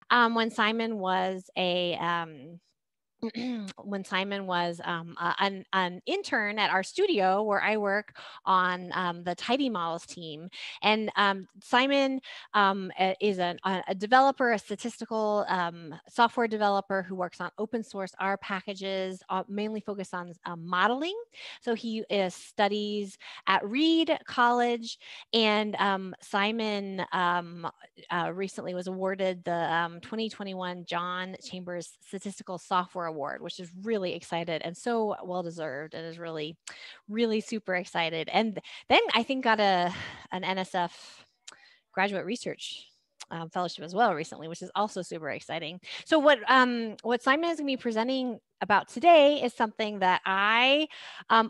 When Simon was a when Simon was an intern at RStudio, where I work on the tidymodels team. And Simon is a developer, a statistical software developer who works on open source R packages, mainly focused on modeling. So he studies at Reed College, and Simon recently was awarded the 2021 John Chambers Statistical Software Award, which is really excited and so well deserved, and is really, really super excited. And then I think got an NSF graduate research fellowship as well recently, which is also super exciting. So what Simon is going to be presenting about today is something that I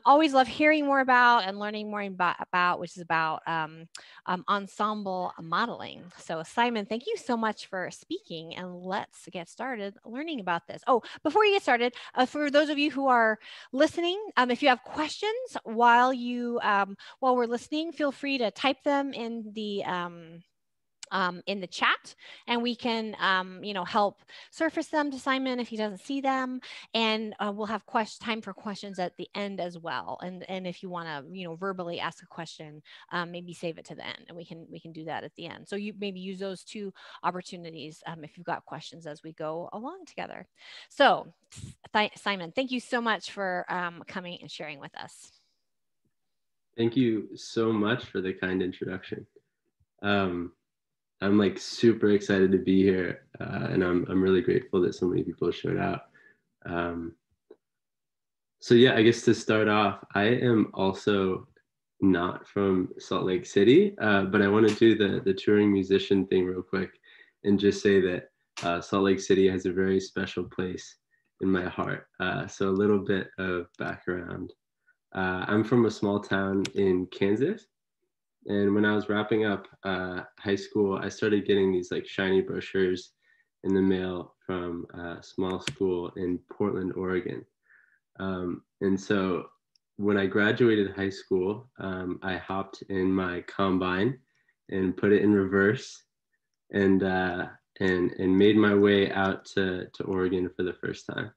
always love hearing more about and learning more about, which is about ensemble modeling. So Simon, thank you so much for speaking, and let's get started learning about this. Oh, before you get started, for those of you who are listening, if you have questions while we're listening, feel free to type them in the chat, and we can help surface them to Simon if he doesn't see them, and we'll have time for questions at the end as well. And if you want to verbally ask a question, maybe save it to the end, and we can do that at the end. So you maybe use those two opportunities if you've got questions as we go along together. So Simon, thank you so much for coming and sharing with us. Thank you so much for the kind introduction. I'm like super excited to be here, and I'm really grateful that so many people showed up. So yeah, I guess to start off, I am also not from Salt Lake City, but I want to do the touring musician thing real quick and just say that Salt Lake City has a very special place in my heart. So a little bit of background. I'm from a small town in Kansas. And when I was wrapping up high school, I started getting these like shiny brochures in the mail from a small school in Portland, Oregon. And so when I graduated high school, I hopped in my combine and put it in reverse, and made my way out to Oregon for the first time.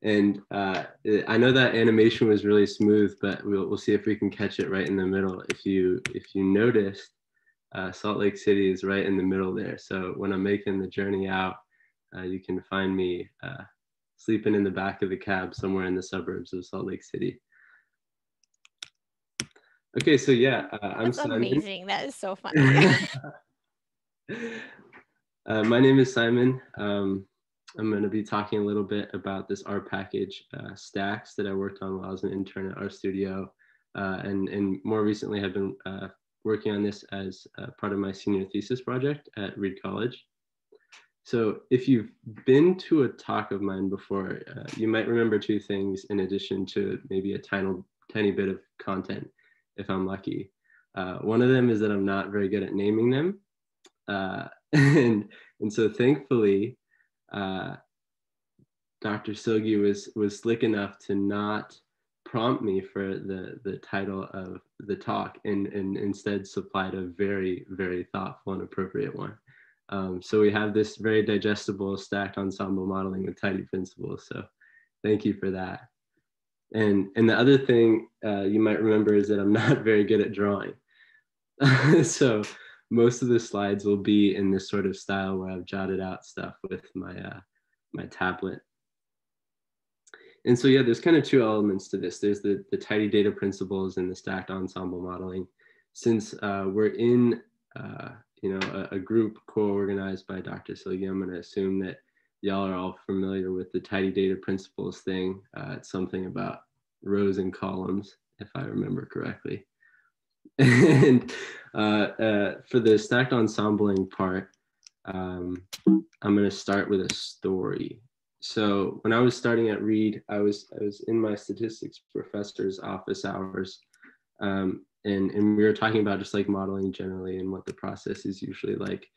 And I know that animation was really smooth, but we'll see if we can catch it right in the middle. If you noticed, Salt Lake City is right in the middle there. So when I'm making the journey out, you can find me sleeping in the back of the cab somewhere in the suburbs of Salt Lake City. Okay, so yeah, I'm That's Simon. Amazing. That is so funny. My name is Simon. I'm going to be talking a little bit about this R package stacks that I worked on while I was an intern at RStudio, and more recently have been working on this as part of my senior thesis project at Reed College. So if you've been to a talk of mine before, you might remember two things in addition to maybe a tiny bit of content, if I'm lucky. One of them is that I'm not very good at naming them. And so thankfully, Dr. Sogi was slick enough to not prompt me for the title of the talk, and instead supplied a very, very thoughtful and appropriate one. So we have this very digestible stacked ensemble modeling with tidy principles. So thank you for that. And the other thing you might remember is that I'm not very good at drawing. So most of the slides will be in this sort of style where I've jotted out stuff with my tablet. And so yeah, there's kind of two elements to this. There's the tidy data principles and the stacked ensemble modeling. Since we're in a group co-organized by Dr. Silgi, I'm going to assume that y'all are all familiar with the tidy data principles thing. It's something about rows and columns, if I remember correctly. And for the stacked ensembling part, I'm going to start with a story. So when I was starting at Reed, I was in my statistics professor's office hours, and we were talking about just like modeling generally and what the process is usually like.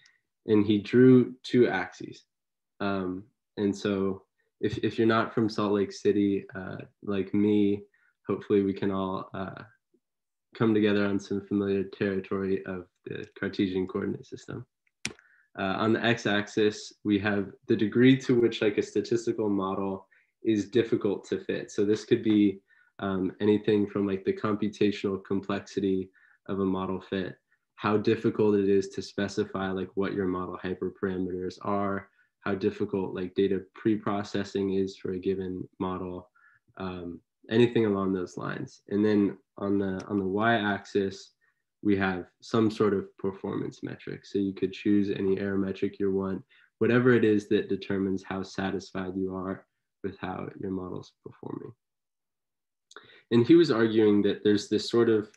And he drew two axes. And so if you're not from Salt Lake City, like me, hopefully we can all come together on some familiar territory of the Cartesian coordinate system. On the x-axis, we have the degree to which like a statistical model is difficult to fit. So this could be anything from like the computational complexity of a model fit, how difficult it is to specify like what your model hyperparameters are, how difficult like data pre-processing is for a given model, anything along those lines. And then on the y-axis, we have some sort of performance metric. So you could choose any error metric you want, whatever it is that determines how satisfied you are with how your model's performing. And he was arguing that there's this sort of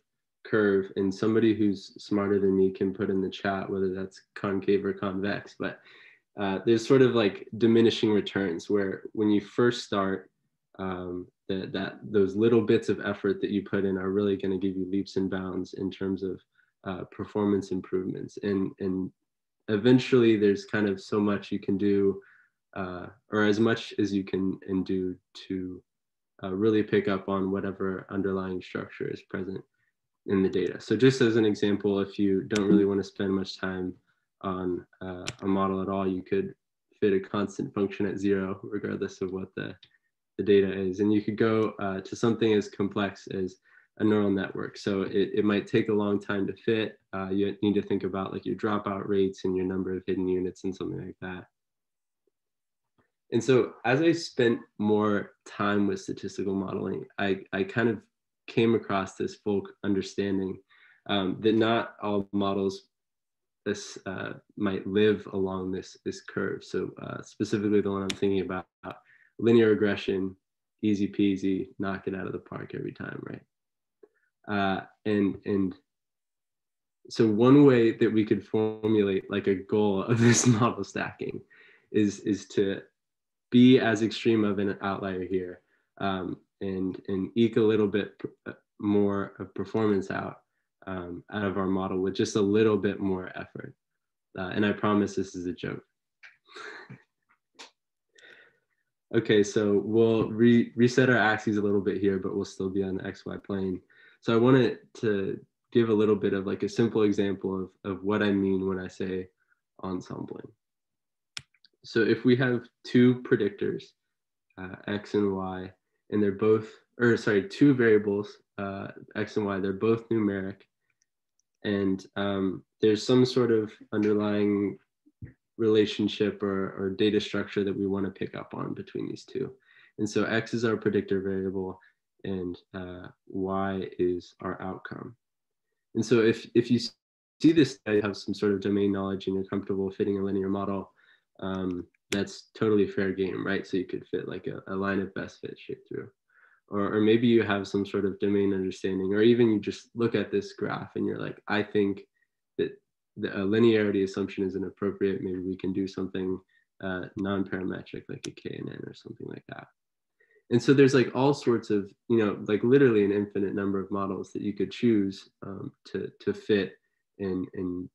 curve, and somebody who's smarter than me can put in the chat whether that's concave or convex, but there's sort of like diminishing returns where when you first start, those little bits of effort that you put in are really going to give you leaps and bounds in terms of performance improvements. And eventually there's kind of so much you can do, or as much as you can do to really pick up on whatever underlying structure is present in the data. So just as an example, if you don't really want to spend much time on a model at all, you could fit a constant function at 0, regardless of what the data is. And you could go to something as complex as a neural network. So it might take a long time to fit. You need to think about like your dropout rates and your number of hidden units and something like that. And so as I spent more time with statistical modeling, I kind of came across this full understanding that not all models might live along this curve. So specifically the one I'm thinking about, linear regression, easy peasy, knock it out of the park every time, right? And so one way that we could formulate like a goal of this model stacking is to be as extreme of an outlier here, and eke a little bit more of performance out of our model with just a little bit more effort. And I promise this is a joke. Okay, so we'll reset our axes a little bit here, but we'll still be on the XY plane. So I wanted to give a little bit of like a simple example of what I mean when I say ensembling. So if we have two predictors, X and Y, and they're both, or sorry, two variables, X and Y, they're both numeric, and there's some sort of underlying relationship or data structure that we want to pick up on between these two. And so X is our predictor variable and Y is our outcome. And so if you see this, you have some sort of domain knowledge and you're comfortable fitting a linear model, that's totally fair game, right? So you could fit like a line of best fit straight through. Or maybe you have some sort of domain understanding, or even you just look at this graph and you're like, I think that a linearity assumption isn't appropriate. Maybe we can do something non-parametric like a KNN or something like that. And so there's like all sorts of, you know, like literally an infinite number of models that you could choose to fit and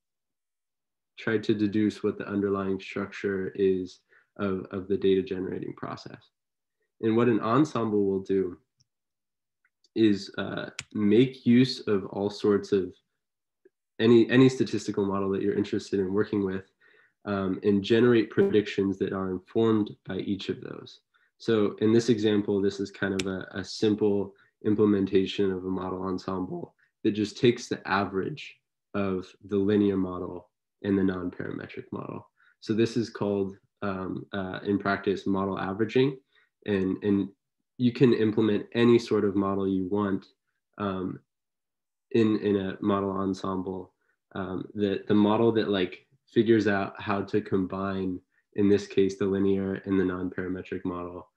try to deduce what the underlying structure is of the data generating process. And what an ensemble will do is make use of all sorts of any statistical model that you're interested in working with, and generate predictions that are informed by each of those. So in this example, this is kind of a simple implementation of a model ensemble that just takes the average of the linear model and the non-parametric model. So this is called, in practice, model averaging. And you can implement any sort of model you want in a model ensemble. The model that like figures out how to combine, in this case, the linear and the non-parametric model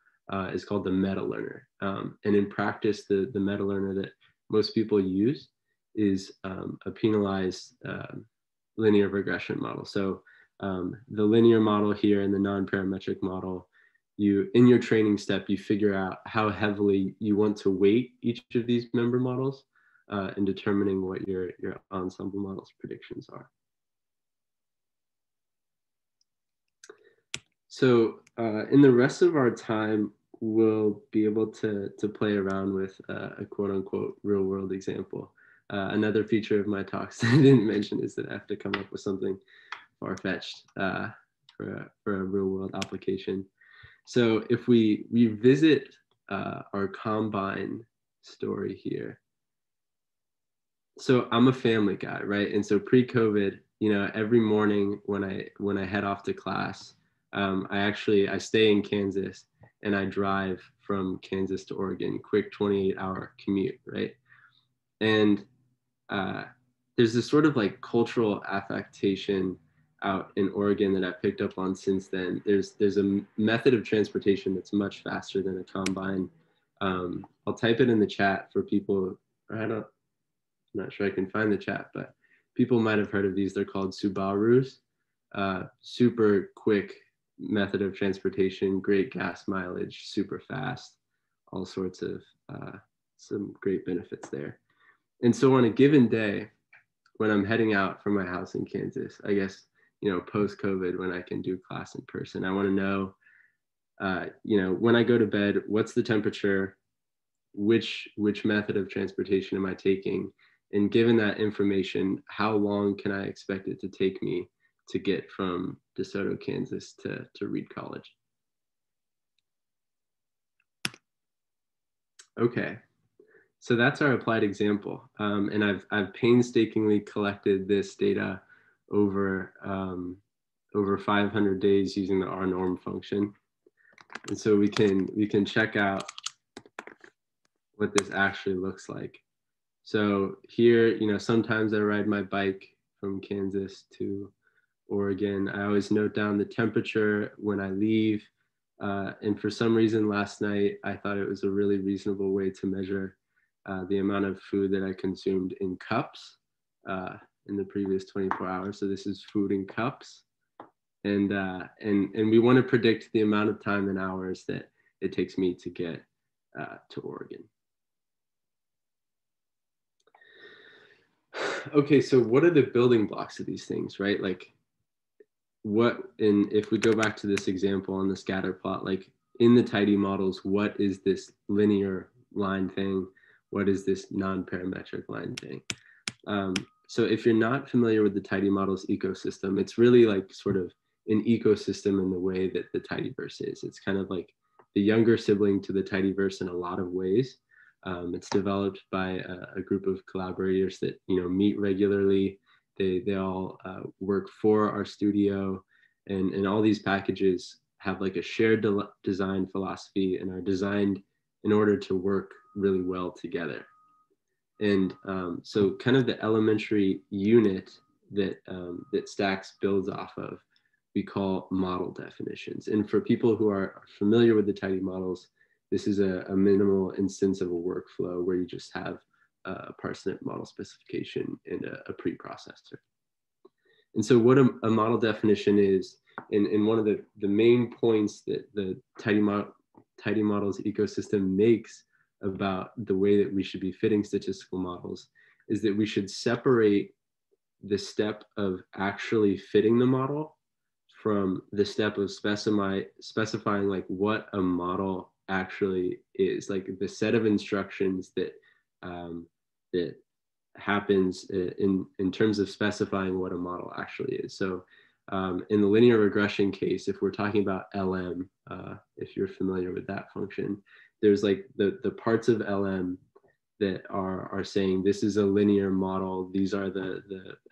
is called the meta learner. And in practice, the meta learner that most people use is a penalized linear regression model. So the linear model here and the non-parametric model, in your training step, you figure out how heavily you want to weight each of these member models in determining what your ensemble model's predictions are. So in the rest of our time, we'll be able to play around with a quote unquote real world example. Another feature of my talks that I didn't mention is that I have to come up with something far-fetched for a real-world application. So if we revisit our combine story here, so I'm a family guy, right? And so pre-COVID, you know, every morning when I head off to class, I stay in Kansas and I drive from Kansas to Oregon, quick 28-hour commute, right? And there's this sort of like cultural affectation out in Oregon that I picked up on since then. There's a method of transportation that's much faster than a combine. I'll type it in the chat for people. I'm not sure I can find the chat, but people might have heard of these. They're called Subarus. Super quick method of transportation, great gas mileage, super fast, all sorts of some great benefits there. And so on a given day, when I'm heading out from my house in Kansas, I guess, you know, post-COVID, when I can do class in person, I want to know, you know, when I go to bed, what's the temperature, which method of transportation am I taking? And given that information, how long can I expect it to take me to get from DeSoto, Kansas to Reed College? Okay, so that's our applied example. And I've painstakingly collected this data over 500 days using the rnorm function. And so we can check out what this actually looks like. So here, you know, sometimes I ride my bike from Kansas to Oregon. I always note down the temperature when I leave. And for some reason last night, I thought it was a really reasonable way to measure the amount of food that I consumed in cups in the previous 24 hours. So this is food in cups. And we want to predict the amount of time in hours that it takes me to get to Oregon. Okay, so what are the building blocks of these things, right? Like if we go back to this example on the scatter plot, like in the tidymodels, what is this linear line thing? What is this non-parametric line thing? So if you're not familiar with the tidymodels ecosystem, it's really like sort of an ecosystem in the way that the tidyverse is. It's kind of like the younger sibling to the tidyverse in a lot of ways. It's developed by a group of collaborators that, you know, meet regularly. They all work for RStudio, and all these packages have like a shared design philosophy and are designed in order to work really well together. And so kind of the elementary unit that Stacks builds off of, we call model definitions. And for people who are familiar with the tidymodels, this is a minimal instance of a workflow where you just have a parsnip model specification and a preprocessor. And so what a model definition is, and one of the main points that the tidymodels ecosystem makes about the way that we should be fitting statistical models is that we should separate the step of actually fitting the model from the step of specifying like what a model actually is, like the set of instructions that that happens in terms of specifying what a model actually is. So in the linear regression case, if we're talking about LM, if you're familiar with that function, there's like the parts of LM that are saying this is a linear model. These are the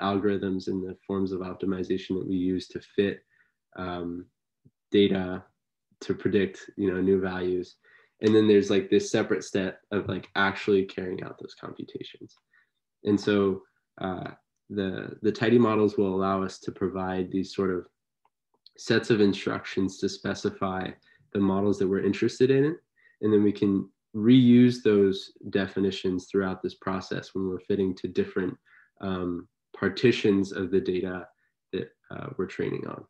algorithms and the forms of optimization that we use to fit data to predict, you know, new values. And then there's like this separate step of like actually carrying out those computations. And so the tidymodels will allow us to provide these sort of sets of instructions to specify the models that we're interested in. And then we can reuse those definitions throughout this process when we're fitting to different partitions of the data that we're training on.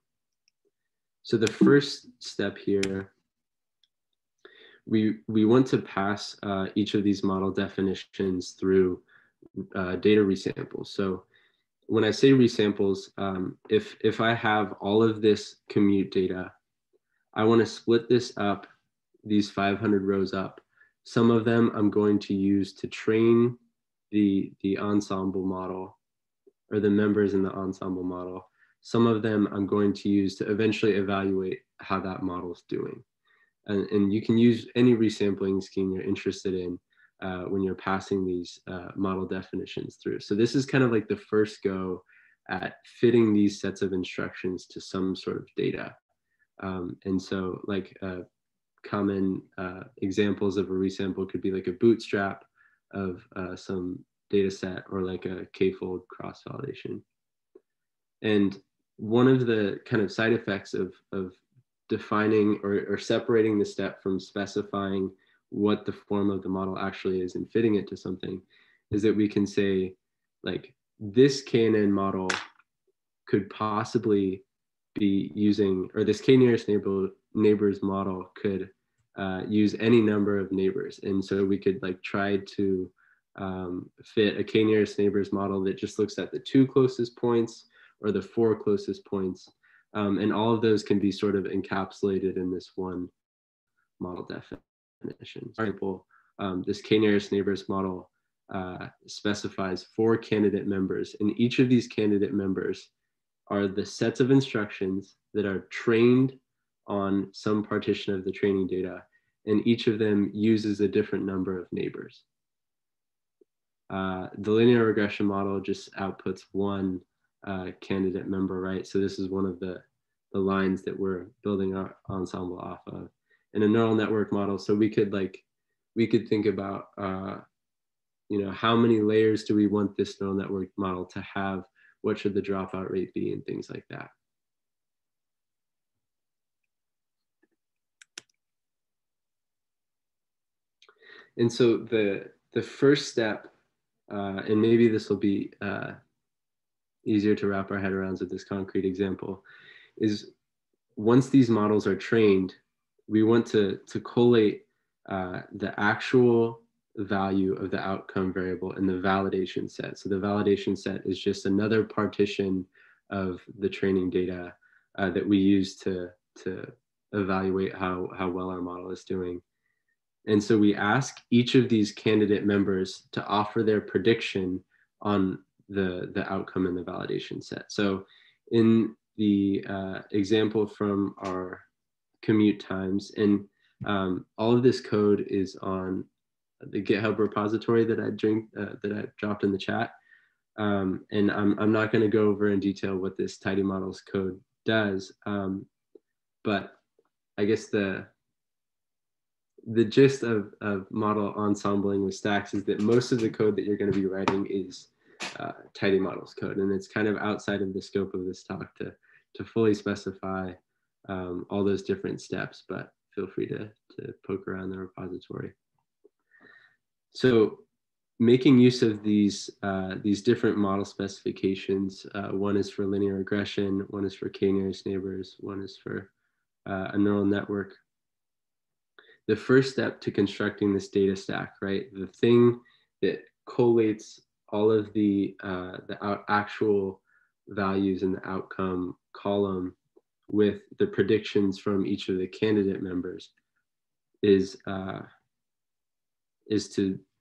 So the first step here, we want to pass each of these model definitions through data resamples. So when I say resamples, if I have all of this commute data, I want to split this up, these 500 rows up. Some of them I'm going to use to train the ensemble model, or the members in the ensemble model. some of them I'm going to use to eventually evaluate how that model's doing. And you can use any resampling scheme you're interested in when you're passing these model definitions through. So this is kind of like the first go at fitting these sets of instructions to some sort of data. And so like common examples of a resample could be like a bootstrap of some data set, or like a k-fold cross-validation. And one of the kind of side effects of defining or separating the step from specifying what the form of the model actually is and fitting it to something is that we can say, like, this KNN model could possibly be using, or this k-nearest neighbors model could use any number of neighbors. And so we could like try to fit a k-nearest neighbors model that just looks at the 2 closest points or the 4 closest points. And all of those can be sort of encapsulated in this one model definition. For example, this k-nearest neighbors model specifies 4 candidate members, and each of these candidate members are the sets of instructions that are trained on some partition of the training data, and each of them uses a different number of neighbors. The linear regression model just outputs 1 candidate member, right? So this is one of the lines that we're building our ensemble off of. In a neural network model, so we could think about, you know, how many layers do we want this neural network model to have? What should the dropout rate be, and things like that. And so the first step, and maybe this will be easier to wrap our head around with this concrete example, is once these models are trained, we want to collate the actual value of the outcome variable in the validation set. So the validation set is just another partition of the training data that we use to evaluate how well our model is doing. And so we ask each of these candidate members to offer their prediction on the outcome in the validation set. So in the example from our commute times, and all of this code is on the GitHub repository that I dropped in the chat. And I'm not going to go over in detail what this tidymodels code does, but I guess the gist of model ensembling with stacks is that most of the code that you're going to be writing is tidymodels code, and it's kind of outside of the scope of this talk to fully specify all those different steps, but feel free to poke around the repository. So making use of these different model specifications, one is for linear regression, one is for k-nearest neighbors, one is for a neural network. The first step to constructing this data stack, right? The thing that collates all of the actual values in the outcome column with the predictions from each of the candidate members is to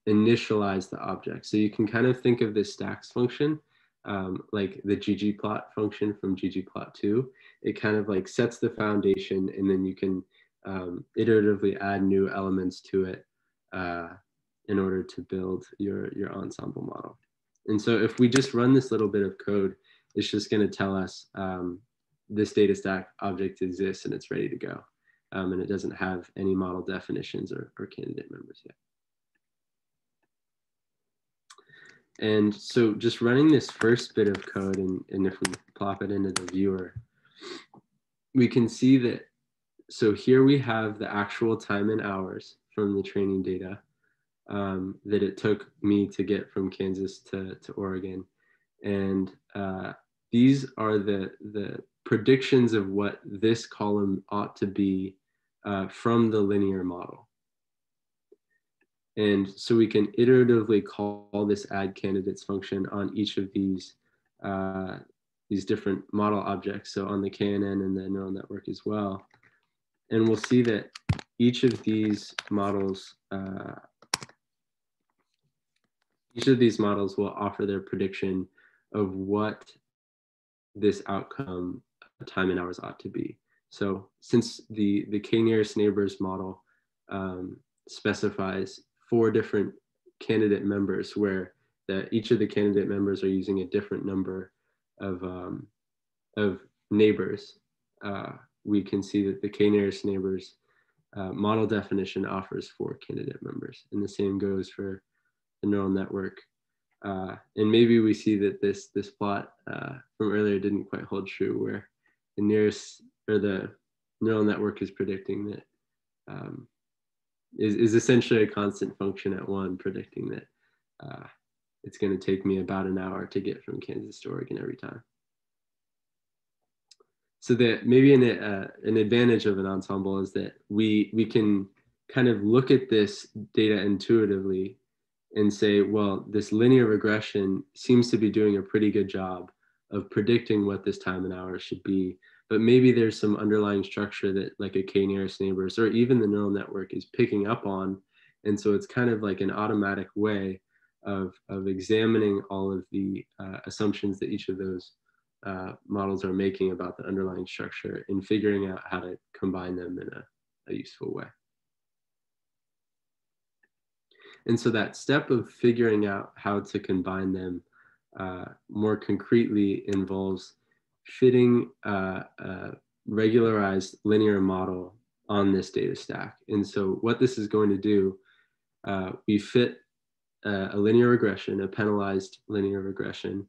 initialize the object. So you can kind of think of this stacks function like the ggplot function from ggplot2. It kind of like sets the foundation, and then you can iteratively add new elements to it in order to build your ensemble model. And so if we just run this little bit of code, it's just going to tell us this data stack object exists and it's ready to go. And it doesn't have any model definitions or candidate members yet. And so just running this first bit of code, and if we plop it into the viewer, we can see that, so here we have the actual time in hours from the training data that it took me to get from Kansas to Oregon. And these are the predictions of what this column ought to be from the linear model. And so we can iteratively call this add candidates function on each of these different model objects. So on the KNN and the neural network as well. And we'll see that each of these models will offer their prediction of what this outcome time and hours ought to be. So since the k-nearest neighbors model specifies 4 different candidate members where each of the candidate members are using a different number of neighbors, we can see that the k-nearest neighbors model definition offers 4 candidate members, and the same goes for the neural network. And maybe we see that this plot from earlier didn't quite hold true, where the nearest, or the neural network is predicting that is essentially a constant function at 1, predicting that it's going to take me about an hour to get from Kansas to Oregon every time. So that maybe an advantage of an ensemble is that we can kind of look at this data intuitively and say, well, this linear regression seems to be doing a pretty good job of predicting what this time and hours should be. But maybe there's some underlying structure that like a k-nearest neighbors or even the neural network is picking up on. And so it's kind of like an automatic way of examining all of the assumptions that each of those models are making about the underlying structure and figuring out how to combine them in a useful way. And so that step of figuring out how to combine them more concretely involves fitting a regularized linear model on this data stack. And so what this is going to do, we fit a linear regression, a penalized linear regression,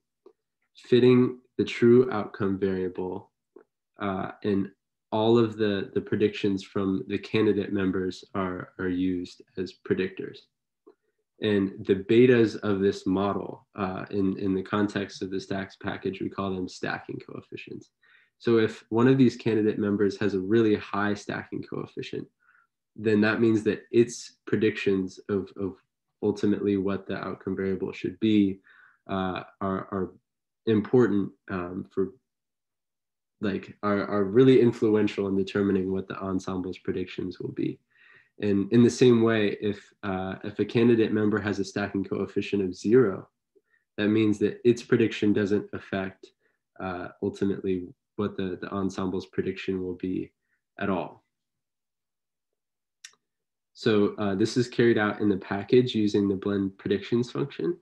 fitting the true outcome variable, and all of the predictions from the candidate members are used as predictors. And the betas of this model, in the context of the stacks package, we call them stacking coefficients. So if one of these candidate members has a really high stacking coefficient, then that means that its predictions of ultimately what the outcome variable should be are important for, like, are really influential in determining what the ensemble's predictions will be. And in the same way, if a candidate member has a stacking coefficient of 0, that means that its prediction doesn't affect ultimately what the ensemble's prediction will be at all. So this is carried out in the package using the blend predictions function.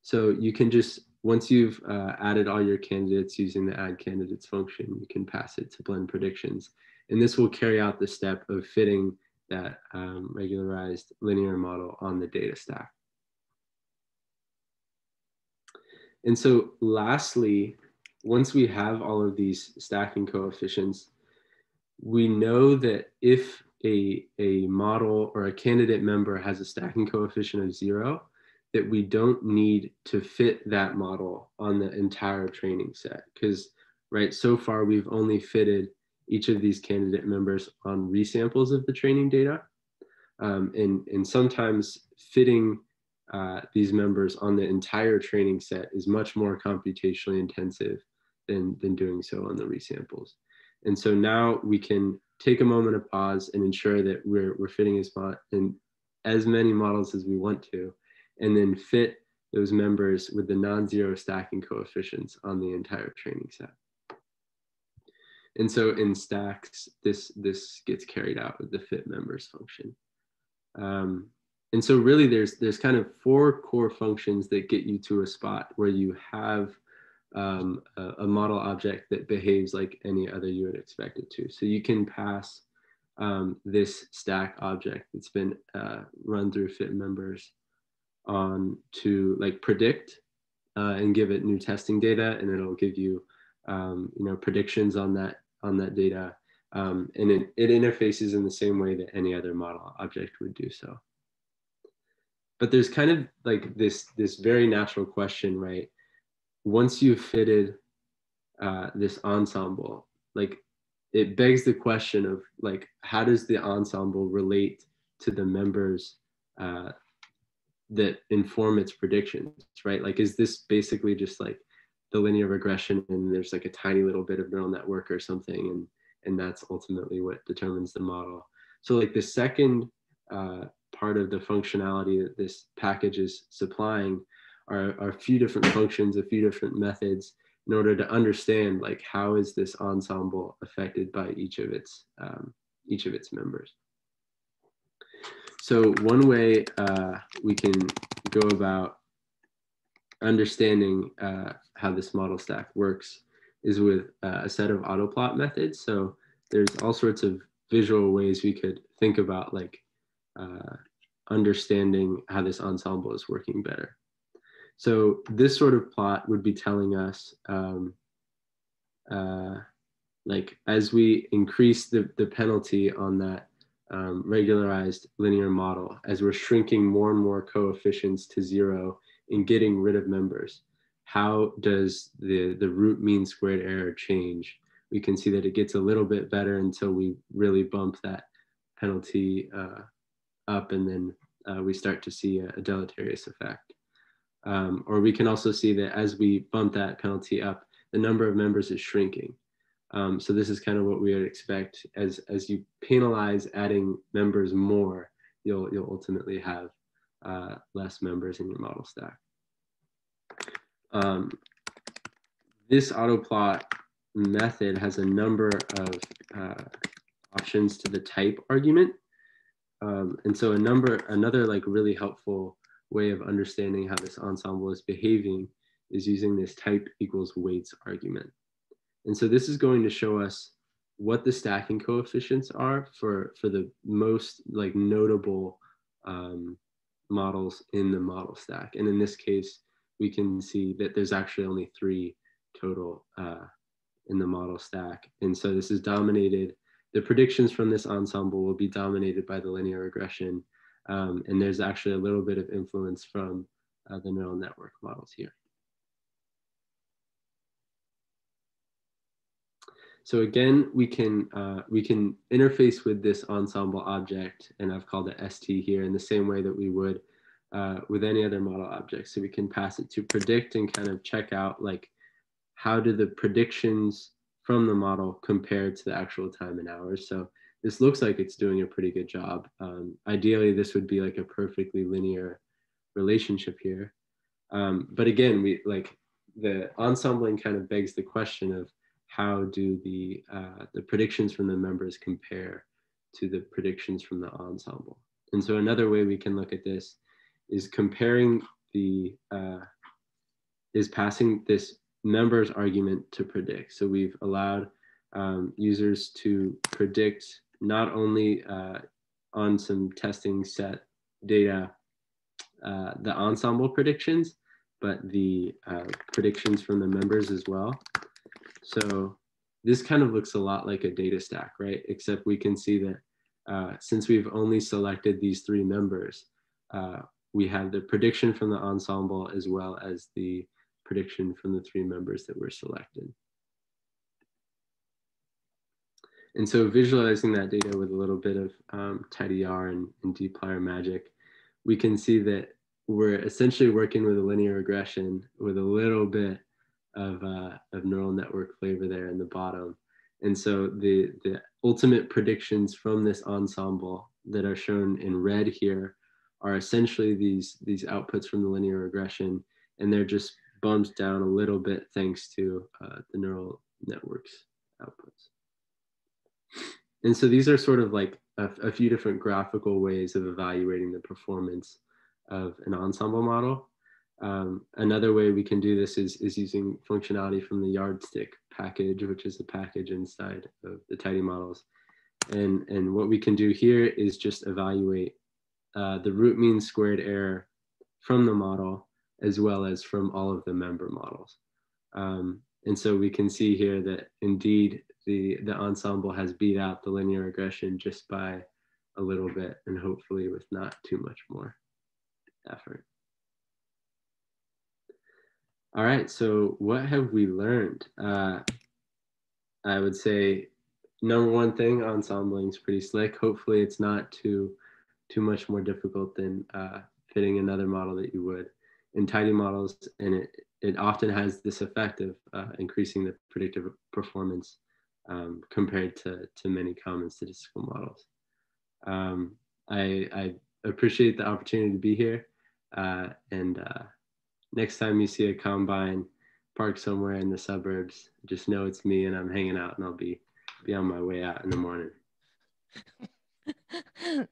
So you can just, once you've added all your candidates using the add candidates function, you can pass it to blend predictions. And this will carry out the step of fitting that regularized linear model on the data stack. And so lastly, once we have all of these stacking coefficients, we know that if a model or a candidate member has a stacking coefficient of 0, that we don't need to fit that model on the entire training set. Because, right, so far we've only fitted each of these candidate members on resamples of the training data. And sometimes fitting these members on the entire training set is much more computationally intensive than doing so on the resamples. And so now we can take a moment of pause and ensure that we're fitting as many models as we want to, and then fit those members with the non-zero stacking coefficients on the entire training set. And so in stacks, this gets carried out with the fit members function. And so really there's kind of 4 core functions that get you to a spot where you have a model object that behaves like any other you would expect it to. So you can pass this stack object that's been run through fit members on to like predict and give it new testing data, and it'll give you predictions on that data, and it interfaces in the same way that any other model object would do so. But there's kind of like this very natural question, right? Once you've fitted this ensemble, like it begs the question of like, how does the ensemble relate to the members that inform its predictions, right? Like, is this basically just like the linear regression and there's like a tiny little bit of neural network or something, and that's ultimately what determines the model? So like the second part of the functionality that this package is supplying are a few different functions, a few different methods in order to understand like how is this ensemble affected by each of its members. So one way we can go about understanding how this model stack works is with a set of autoplot methods. So there's all sorts of visual ways we could think about like understanding how this ensemble is working better. So this sort of plot would be telling us like as we increase the penalty on that regularized linear model, as we're shrinking more and more coefficients to 0 and getting rid of members, how does the root mean squared error change? We can see that it gets a little bit better until we really bump that penalty up, and then we start to see a deleterious effect. Or we can also see that as we bump that penalty up, the number of members is shrinking. So this is kind of what we would expect. As you penalize adding members more, you'll ultimately have less members in your model stack. This autoplot method has a number of options to the type argument. And so another like really helpful way of understanding how this ensemble is behaving is using this type equals weights argument. And so this is going to show us what the stacking coefficients are for the most like notable models in the model stack. And in this case, we can see that there's actually only 3 total in the model stack. And so this is dominated, the predictions from this ensemble will be dominated by the linear regression. And there's actually a little bit of influence from the neural network models here. So again, we can interface with this ensemble object, and I've called it ST here, in the same way that we would with any other model object. So we can pass it to predict and kind of check out like how do the predictions from the model compare to the actual time in hours. So this looks like it's doing a pretty good job. Ideally, this would be like a perfectly linear relationship here. But again, the ensembling kind of begs the question of how do the predictions from the members compare to the predictions from the ensemble. And so another way we can look at this is comparing is passing this members argument to predict. So we've allowed users to predict not only on some testing set data, the ensemble predictions, but the predictions from the members as well. So this kind of looks a lot like a data stack, right? Except we can see that since we've only selected these 3 members, we have the prediction from the ensemble as well as the prediction from the 3 members that were selected. And so visualizing that data with a little bit of tidyr and dplyr magic, we can see that we're essentially working with a linear regression with a little bit of neural network flavor there in the bottom. And so the ultimate predictions from this ensemble that are shown in red here are essentially these outputs from the linear regression, and they're just bumped down a little bit thanks to the neural network's outputs. And so these are sort of like a few different graphical ways of evaluating the performance of an ensemble model. Another way we can do this is using functionality from the yardstick package, which is a package inside of the tidymodels. And what we can do here is just evaluate the root mean squared error from the model as well as from all of the member models. And so we can see here that indeed the ensemble has beat out the linear regression just by a little bit, and hopefully with not too much more effort. All right, so what have we learned? I would say number one thing, ensembling is pretty slick. Hopefully it's not too much more difficult than fitting another model that you would in tidymodels, and it often has this effect of increasing the predictive performance compared to many common statistical models. I appreciate the opportunity to be here, and next time you see a combine, park somewhere in the suburbs. Just know it's me and I'm hanging out, and I'll be on my way out in the morning.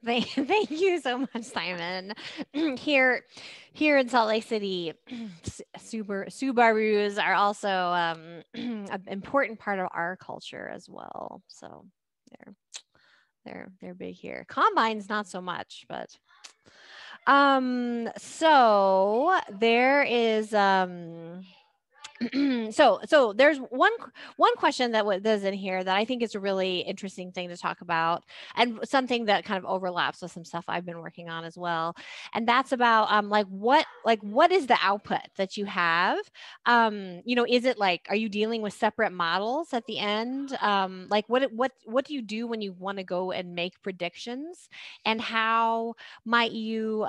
Thank you so much, Simon. Here in Salt Lake City, Subarus are also an important part of our culture as well. So they're big here. Combines not so much, but so there is so there's one question that was in here that I think is a really interesting thing to talk about, and something that kind of overlaps with some stuff I've been working on as well. And that's about like what is the output that you have? You know, is it like, are you dealing with separate models at the end? Like what do you do when you want to go and make predictions? And how might you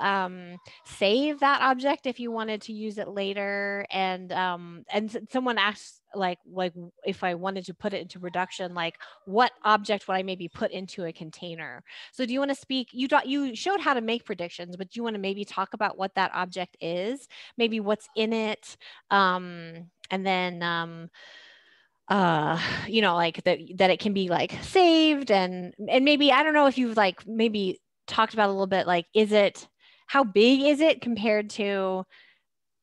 save that object if you wanted to use it later? And someone asked like if I wanted to put it into production, like what object would I maybe put into a container? So do you want to speak, you showed how to make predictions, but do you want to maybe talk about what that object is, maybe what's in it, and then you know, like that it can be like saved, and maybe, I don't know if you've like maybe talked about a little bit, like how big is it compared to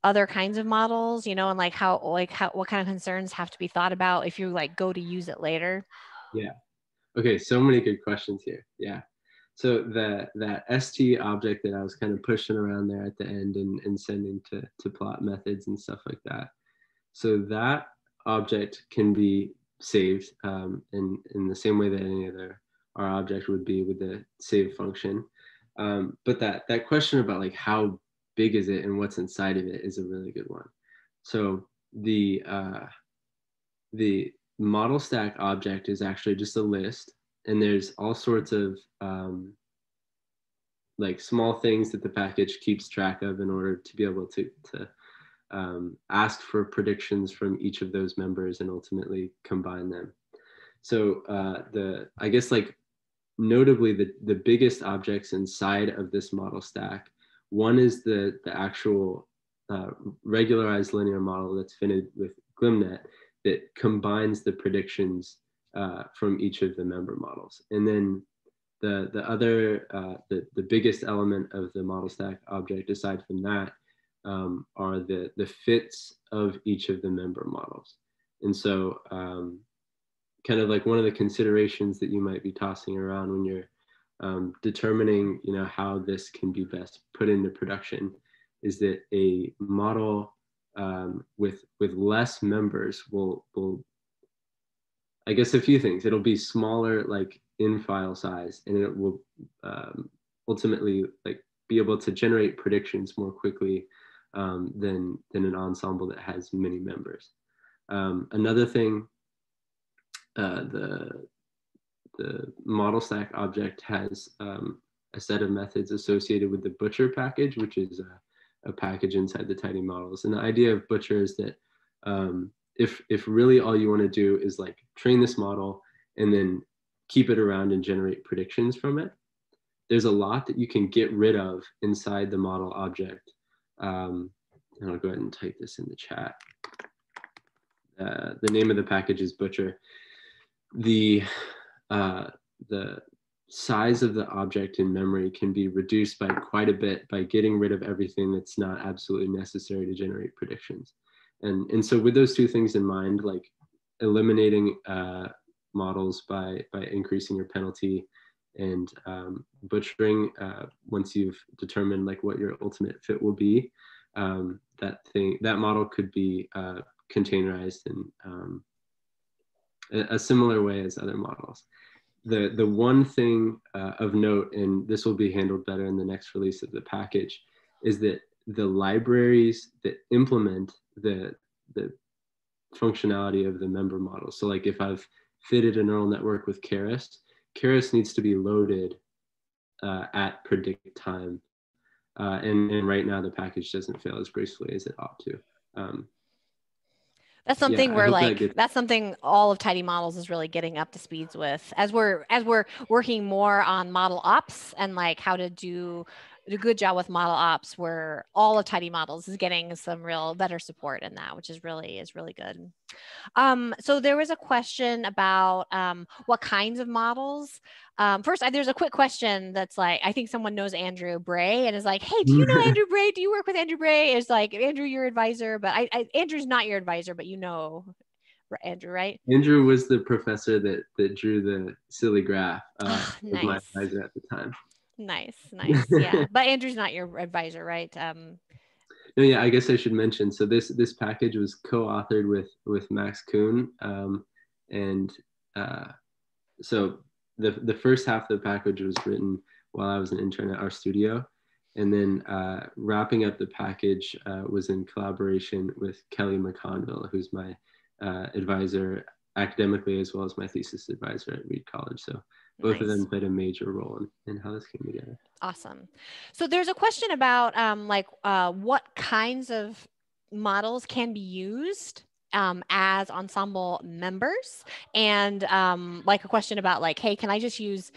other kinds of models, you know, and like how what kind of concerns have to be thought about if you like go to use it later? Yeah. Okay. So many good questions here. Yeah. So that ST object that I was kind of pushing around there at the end and sending to plot methods and stuff like that. So that object can be saved in the same way that any other R object would be with the save function. But that question about like how big is it and what's inside of it is a really good one. So the model stack object is actually just a list, and there's all sorts of like small things that the package keeps track of in order to be able to ask for predictions from each of those members and ultimately combine them. So I guess like notably the biggest objects inside of this model stack, one is the actual regularized linear model that's fitted with GlimNet that combines the predictions from each of the member models. And then the other, the biggest element of the model stack object aside from that are the fits of each of the member models. And so kind of like one of the considerations that you might be tossing around when you're determining, you know, how this can be best put into production is that a model with less members will, I guess, a few things. It'll be smaller, like in file size, and it will ultimately like be able to generate predictions more quickly than an ensemble that has many members. Another thing, the model stack object has a set of methods associated with the butcher package, which is a package inside the tidymodels. And the idea of butcher is that if really all you want to do is like train this model and then keep it around and generate predictions from it, there's a lot that you can get rid of inside the model object. And I'll go ahead and type this in the chat. The name of the package is butcher. The size of the object in memory can be reduced by quite a bit by getting rid of everything that's not absolutely necessary to generate predictions. And so with those two things in mind, like eliminating models by increasing your penalty, and butchering once you've determined like what your ultimate fit will be, that model could be containerized in a similar way as other models. The one thing of note, and this will be handled better in the next release of the package, is that the libraries that implement the functionality of the member model. So like if I've fitted a neural network with Keras needs to be loaded at predict time. And right now the package doesn't fail as gracefully as it ought to. That's something yeah, we're like, that's something all of tidymodels is really getting up to speeds with as we're working more on model ops and like how to do a good job with model ops, where all of tidymodels is getting some real better support in that, which is really good. So there was a question about what kinds of models. First, there's a quick question that's like, I think someone knows Andrew Bray and is like, hey, do you know Andrew Bray? Do you work with Andrew Bray? It's like, Andrew, your advisor, but Andrew's not your advisor, but you know Andrew, right? Andrew was the professor that drew the silly graph. Was my Nice. advisor at the time. Nice. Yeah, but Andrew's not your advisor, right? No, yeah, I guess I should mention. So this package was co-authored with Max Kuhn, and so the first half of the package was written while I was an intern at RStudio, and then wrapping up the package was in collaboration with Kelly McConville, who's my advisor academically as well as my thesis advisor at Reed College. So both of them played a major role in how this came together. Awesome. So there's a question about what kinds of models can be used as Ensemble members, and like a question about like, hey, can I just use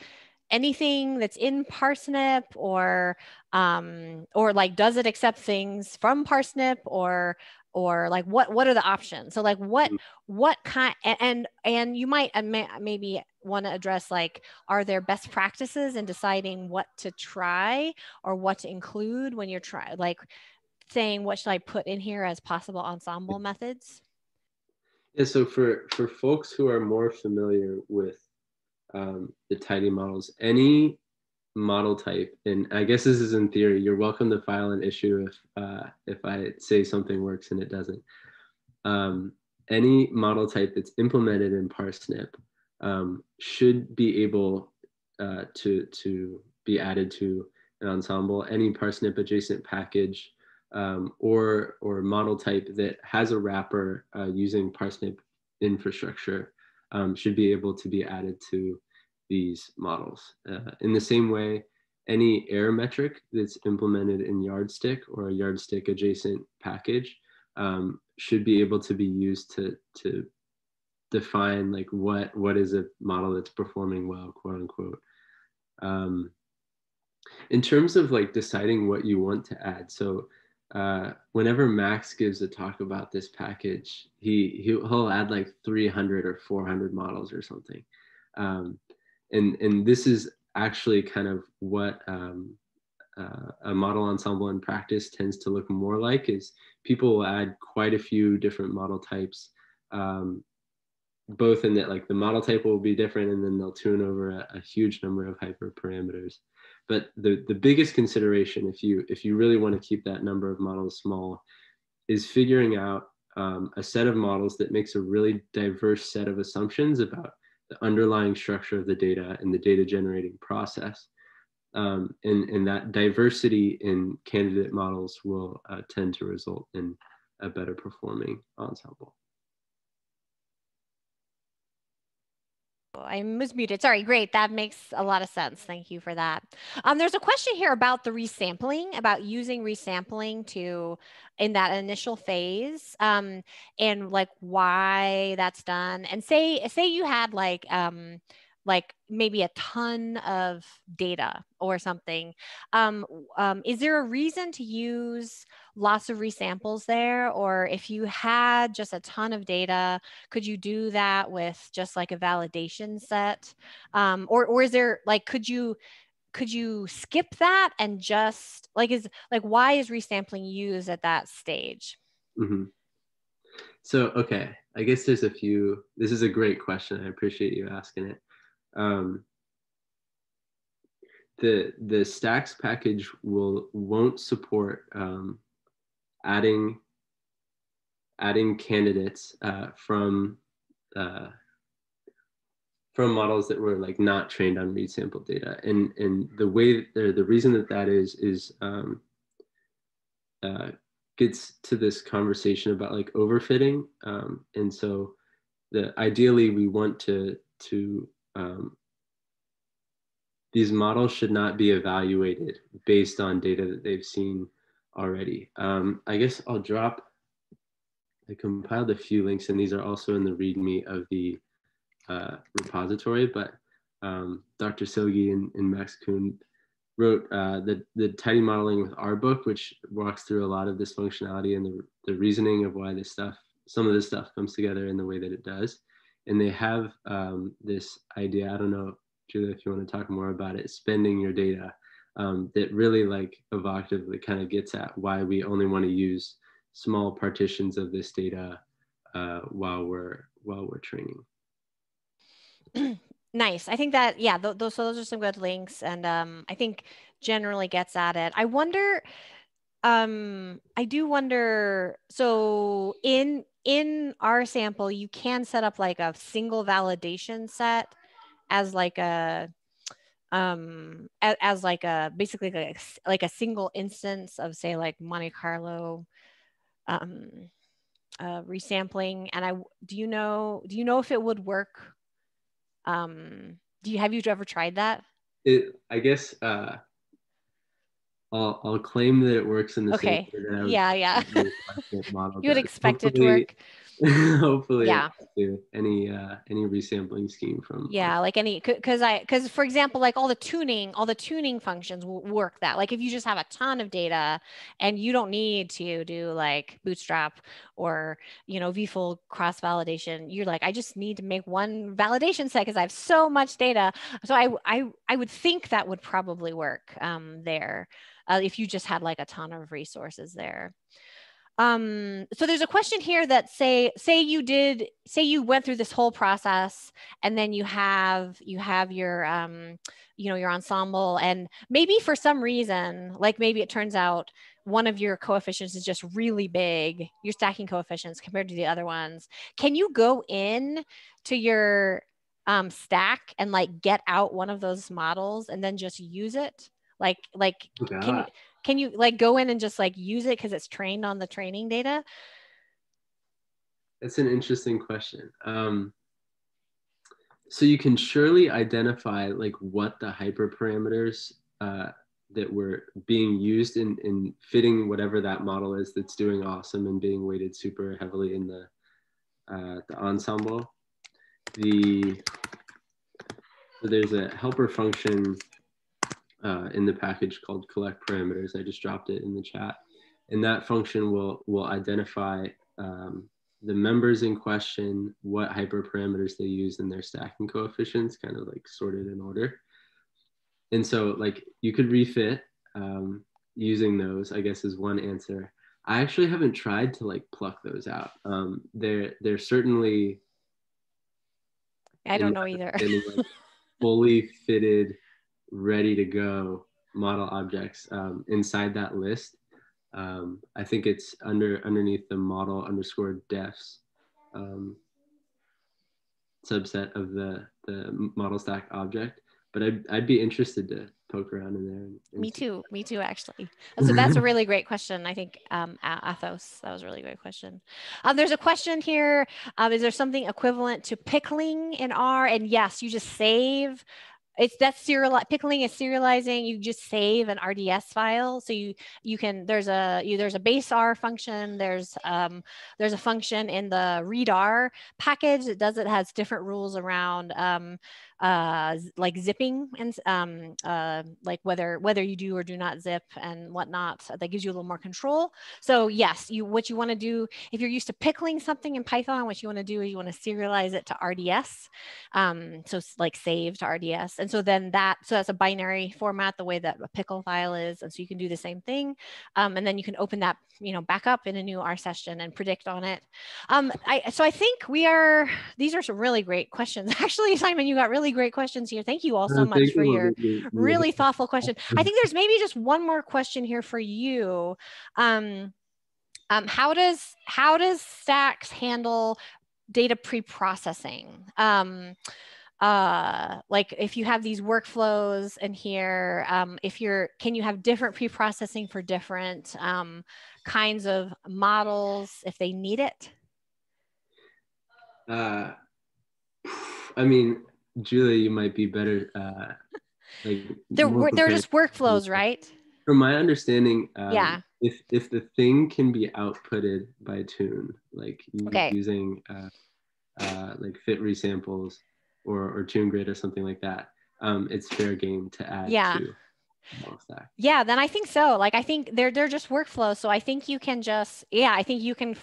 anything that's in Parsnip, or like, does it accept things from Parsnip, or like what are the options? So like what kind, and you might maybe want to address like, are there best practices in deciding what to try or what to include when you're like saying what should I put in here as possible ensemble methods? Yeah, so for folks who are more familiar with the tidymodels, any model type, and I guess this is in theory, you're welcome to file an issue if I say something works and it doesn't. Any model type that's implemented in Parsnip should be able to be added to an ensemble. Any Parsnip adjacent package or model type that has a wrapper using Parsnip infrastructure should be able to be added to these models. In the same way, any error metric that's implemented in Yardstick or a Yardstick adjacent package should be able to be used to define like what is a model that's performing well, quote unquote. In terms of like deciding what you want to add, so whenever Max gives a talk about this package, he'll add like 300 or 400 models or something. And this is actually kind of what a model ensemble in practice tends to look more like, is people will add quite a few different model types, both in that like the model type will be different and then they'll tune over a huge number of hyperparameters. But the biggest consideration, if you really want to keep that number of models small, is figuring out a set of models that makes a really diverse set of assumptions about the underlying structure of the data and the data generating process. And that diversity in candidate models will tend to result in a better performing ensemble. I was muted. Sorry. Great. That makes a lot of sense. Thank you for that. There's a question here about the resampling, about using resampling in that initial phase, and like why that's done. And say you had like maybe a ton of data or something. Is there a reason to use lots of resamples there? Or if you had just a ton of data, could you do that with just like a validation set? Or is there like, could you skip that and just like, why is resampling used at that stage? Mm-hmm. So, okay, I guess there's a few, this is a great question. I appreciate you asking it. The stacks package won't support adding candidates from models that were like not trained on resample data, and the way the reason that is gets to this conversation about like overfitting, and so ideally we want to these models should not be evaluated based on data that they've seen already. I guess I compiled a few links, and these are also in the README of the repository, but Dr. Silgi and Max Kuhn wrote the tidy modeling with our book, which walks through a lot of this functionality and the reasoning of why some of this stuff comes together in the way that it does. And they have this idea, I don't know, Julia, if you want to talk more about it, spending your data, that really like evocatively kind of gets at why we only want to use small partitions of this data while we're training. Nice. I think that, yeah, those are some good links, and I think generally gets at it. I wonder, I do wonder, so in RSample, you can set up like a single validation set as like a as like a basically like a single instance of, say, like Monte Carlo resampling. And do you know if it would work? Have you ever tried that? I guess I'll claim that it works in the same Okay. way that I would Yeah. model You would does. expect it to Hopefully, work. hopefully it Yeah. does do any resampling scheme from. Yeah, like any, because for example, like all the tuning functions will work that. Like if you just have a ton of data and you don't need to do like bootstrap or, vfold cross validation, you're like, I just need to make one validation set because I have so much data. So I would think that would probably work there if you just had like a ton of resources there. So there's a question here that say you went through this whole process, and then you have your your ensemble, and maybe for some reason, like maybe it turns out one of your coefficients is just really big, your stacking coefficients compared to the other ones. Can you go in to your stack and like get out one of those models and then just use it? Oh, can you like go in and just like use it because it's trained on the training data? that's an interesting question. So you can surely identify like what the hyperparameters that were being used in fitting whatever that model is that's doing awesome and being weighted super heavily in the ensemble. So there's a helper function in the package called collect parameters. I just dropped it in the chat. And that function will identify the members in question, what hyperparameters they use in their stacking coefficients, kind of like sorted in order. And so like you could refit using those, I guess, is one answer. I actually haven't tried to like pluck those out. They're certainly, I don't know either. like, fully fitted, ready to go model objects inside that list. I think it's underneath the model underscore defs subset of the model stack object. But I'd be interested to poke around in there. Me too, actually. So that's a really great question. I think Athos, that was a really great question. There's a question here. Is there something equivalent to pickling in R? And yes, you just save. Pickling is serializing. You just save an RDS file. So you can, there's a base R function. There's a function in the readr package that does it, has different rules around like zipping and like whether you do or do not zip and whatnot. That gives you a little more control. So yes, what you want to do if you're used to pickling something in Python, what you want to do is you want to serialize it to RDS. So like save to RDS. And so then that's a binary format, the way that a pickle file is. And so you can do the same thing. And then you can open that, back up in a new R session and predict on it. So I think these are some really great questions. Actually, Simon, you got really great questions here. Thank you all so much for your really thoughtful question. I think there's maybe just one more question here for you. How does Stacks handle data pre-processing? Like if you have these workflows in here, can you have different pre-processing for different kinds of models if they need it? I mean, Julia, you might be better. They're just workflows, right? From my understanding, Yeah. If the thing can be outputted by tune, like using like fit resamples or tune grid or something like that, it's fair game to add to. Yeah, then I think so. Like, I think they're just workflows. So I think you can just, yeah, I think you can,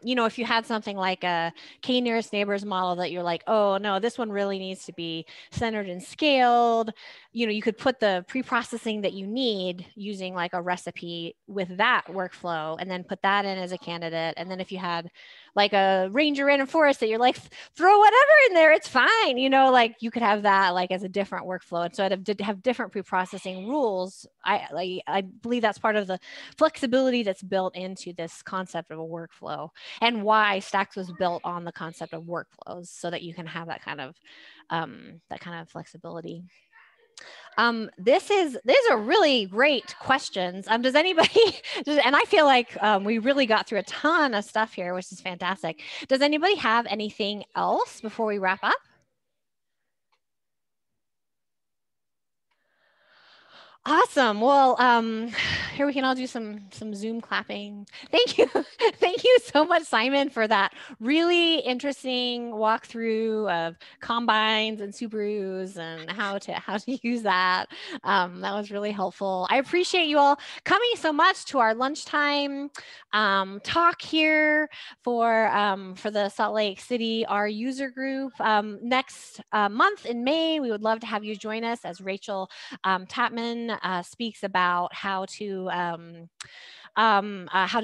you know, if you had something like a K nearest neighbors model that you're like, oh no, this one really needs to be centered and scaled, you know, you could put the pre-processing that you need using like a recipe with that workflow and then put that in as a candidate. And then if you had like a ranger random forest that you're like, throw whatever in there, it's fine, you know, like you could have that like as a different workflow. And so I'd have different pre-processing rules. I believe that's part of the flexibility that's built into this concept of a workflow, and why Stacks was built on the concept of workflows, so that you can have that kind of flexibility. These are really great questions. Does anybody, and I feel like we really got through a ton of stuff here, which is fantastic. Does anybody have anything else before we wrap up? Awesome. Well, here we can all do some Zoom clapping. Thank you. Thank you so much, Simon, for that really interesting walkthrough of combines and Subarus and how to use that. That was really helpful. I appreciate you all coming so much to our lunchtime talk here for the Salt Lake City R user group. Next month in May, we would love to have you join us as Rachel Tapman speaks about how to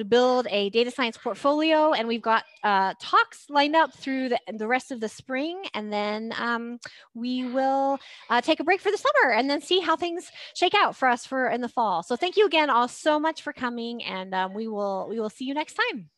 build a data science portfolio, and we've got talks lined up through the rest of the spring, and then we will take a break for the summer and then see how things shake out for us in the fall. So thank you again all so much for coming, and we will see you next time.